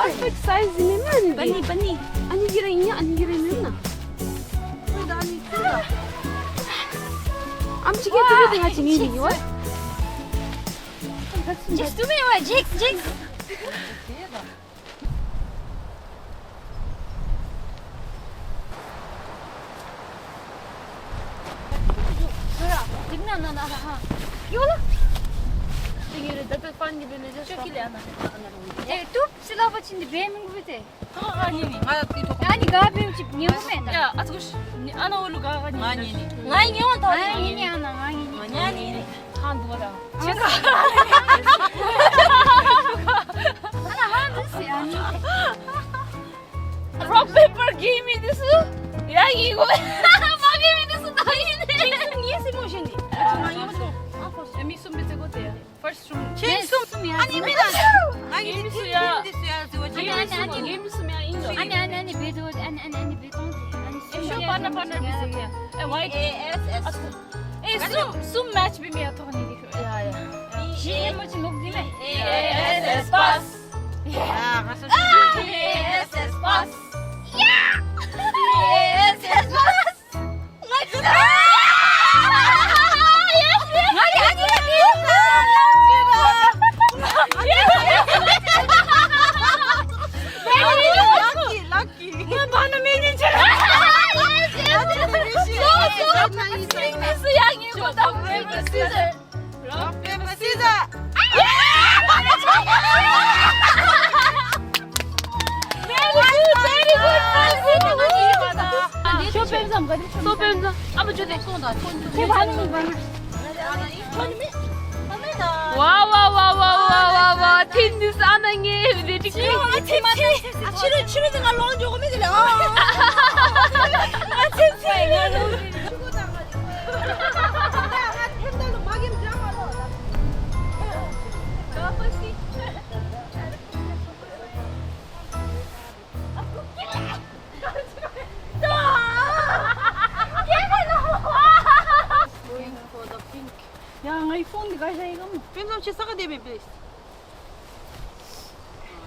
Perfect size ini man. Bani. Ani girainya, na. Udah ani sudah. Am chike tu dengan cini ni, what? Jigs tu me, jigs. Tignan. Yola. Tinggal dapat pan di benda je. Çok ile ana. Tu silahı şimdi benim gibi de. 아니니. Yani galiba çip niye bu menda? 야, 아저씨. 아나 올로 가가니. 아니니. Ay niye o da? Ay niye ana? Ay niye? 아니니. 한 누가다. Ana hangisi yani? Rock paper game this. 야 이거. 막이 미드스 나이네. Niye simo şimdi? 미숨 비트 고대야. First room. Sum ya. 아닙니다. Ani bedo ani bedo. Şu bana bize ya. White sum match bir mi yatak ne diyor? Ya. Şey maçı yok değil mi? ESS bas. Ya nasıl? ESS bas. ESS bas. Bana menince. Nasıl yani bu da size. 소뱀삼. 아버 저기 쏜다. 와와와와와와와 텐니스 안하게 내지. 치료 등할 넣은 조금 해들래. 야, iPhone 가자 이거 뭐. Pemzam ci saka demi please.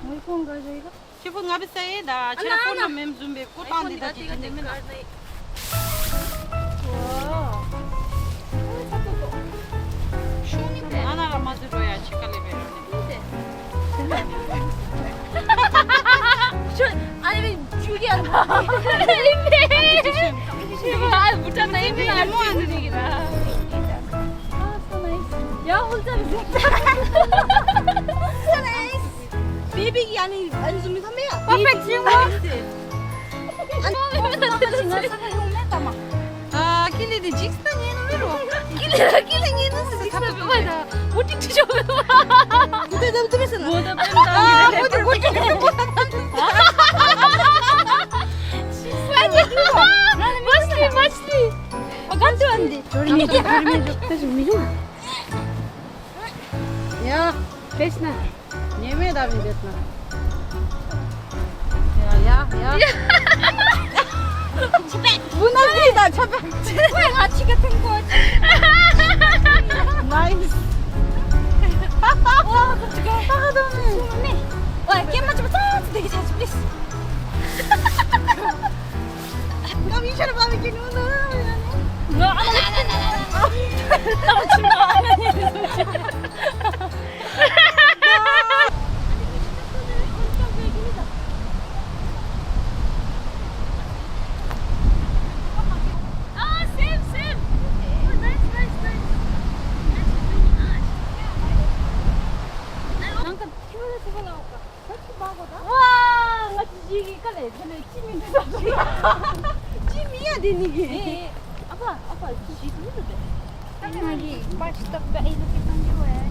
iPhone 가자 이거. Chifu ngabi sai da telefon na mem zumbe ko tandi da ji ne mena. Ana la mazuro ya chikale berone. 저 아니 죽이 안 나. 아, 못한다. 이미 안 되는구나. 야, 혼자 Bebek yani zoom sama ya. 퍼펙트 친구. Tamam. Ah, kile de jigs da ne numero. 끼랭이 nasıl sik사병이다. 어디 드셔? Burada da oturuyorsun. 뭐다 뺀다. 맛있지. Ganti andi. Ya, Pesna. nieme da mi betna. Ya. Bu nasıl da çapa? 왜 같이 같은 거지? Nice. 와, 갑자기 손이. 와, 게임 맞으면 되게 잘 준비했어. Kami siya na bamikin mo na. 와, 같이 지기 깔래. 저는 찜이 들어가. Iya dia ni. Apa itu dulu deh. Tapi lagi pas stop baik itu kita jual.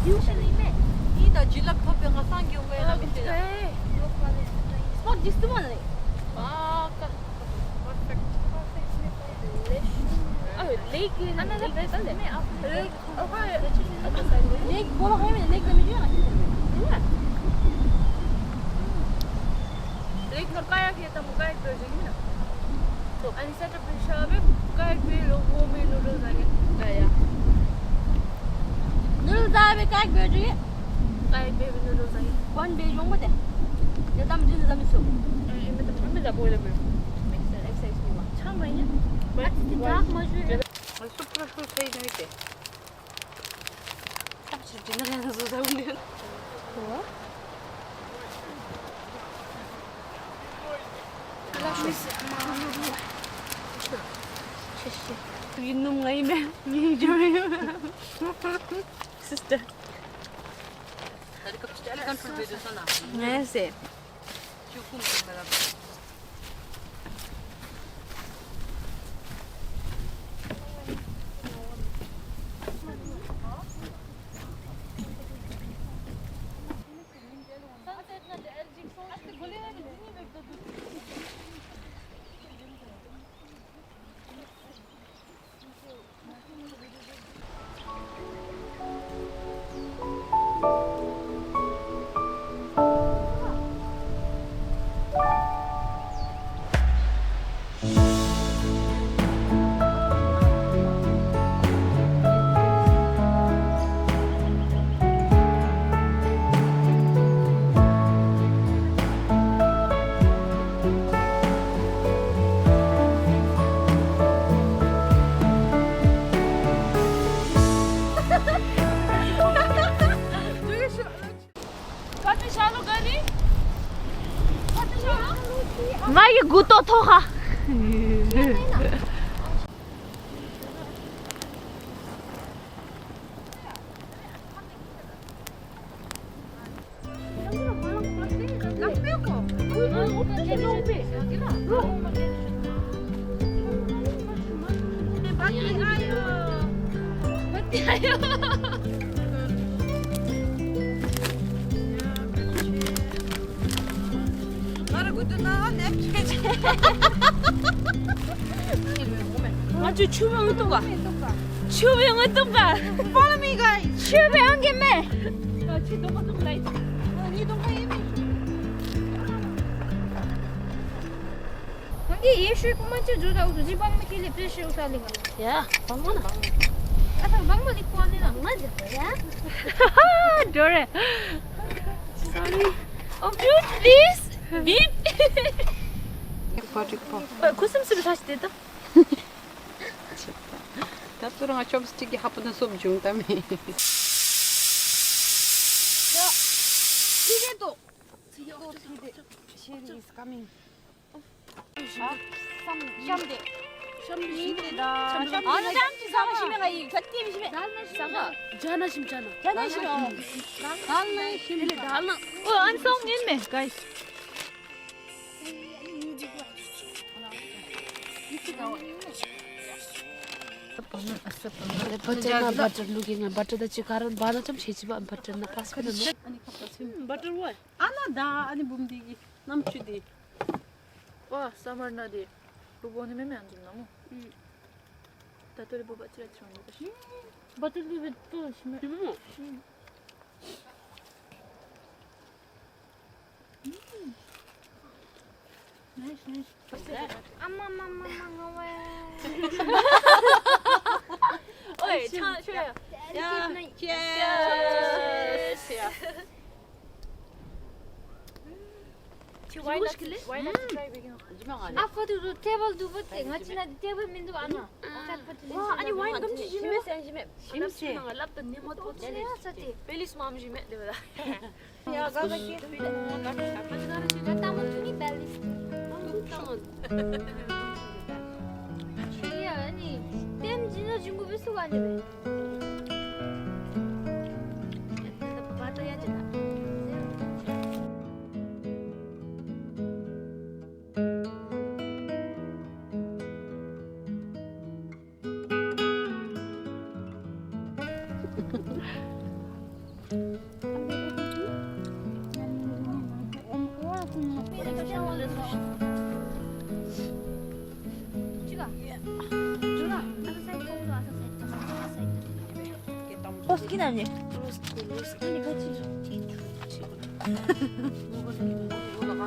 Usually me. Ida jilak tapi nga sangi uwe na bitte. Sport just mana ni? Baka. Lake in Ana dah betul deh. Lake. Lake bola kami lake dah mejual. Lake nor kayak kita mau kayak berjengin. Ani saya terpercaya kayak belo gome nurul lagi. Kayak. Nurul dah be kayak berjual. Kayak belo nurul lagi. One day jom mati. Dia tam jenis tam itu. Ini betul dah boleh ber. Exercise ni mah. Sama ini. Tidak maju. Su prošlo sve iznovite. Kako ćeš dinarena za zaunio? Minum lagi deh. Minum. Sister. Tadi kapıçta kan full video sana. Neyse. Çukum beraber. 마이 구토 토하. 아주 추명은 또 가. 추명은 또 가. Follow me guys. 추배한 김에. ये ये शुरू को मत जो जाओ तुझे बांग में के लिए प्रेशर उठा लेगा 야, 방문아. अच्छा बांग में लिखवा देना मत या Dore. Sorry. Oh, dude, please. Beep. 코스모스를 다시 떼다. Tatlıran chopstick hapını somjung tami. 이게도 She is coming. 샴데 샴디다. 어느 잠시 사고 심해가 이 곁팀이 심해 싸가. 자나 심잖아. 자나 심해 Anne şimdi. 달라. 안성 있네, guys. Butter na butter looking at butter that you can't buy them she's about butter na pass for them. Butter what? Ana da hani bumdigi. Namchudi. 와, summer 나디. 부부는 매매 안 준다고. 다들 부부 찌라찌라 먹다. butter give 또 심해. Nice, nice. 엄마엄마엄마엄마 어이, 차 쉬어요. Ja. Cheers. Why not? Why not try vegan? 아까도 테이블 두부 같이 나 테이블 민도 안 와. 와, 아니 와인 금지 심해. 심해. 심해. 랍다 네모 또 네, 사티. 벨리스 마음 심해. 되다. 야, 가가지. 나 땀은 투니 벨리스. 이게 아니 땜 지나준 거 비슷가 아니래. 받아야지 나. 아니. 아니 같이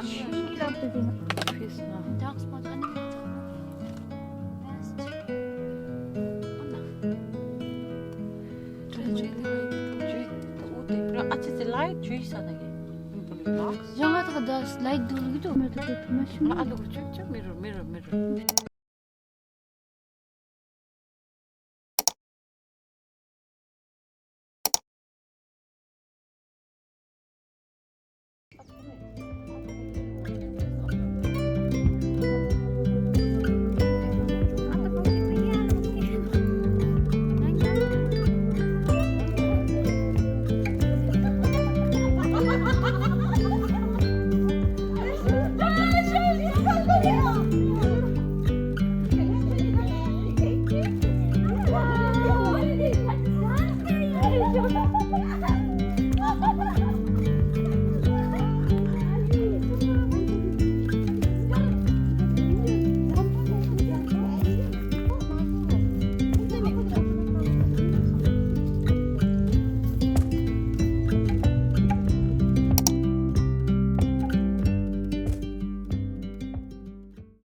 신기하다 Fissna. dagsmat 아니 Açısı light juice sana ki. жаңа да слайд дөрүгү да Ма алуу чүк чүк mirror.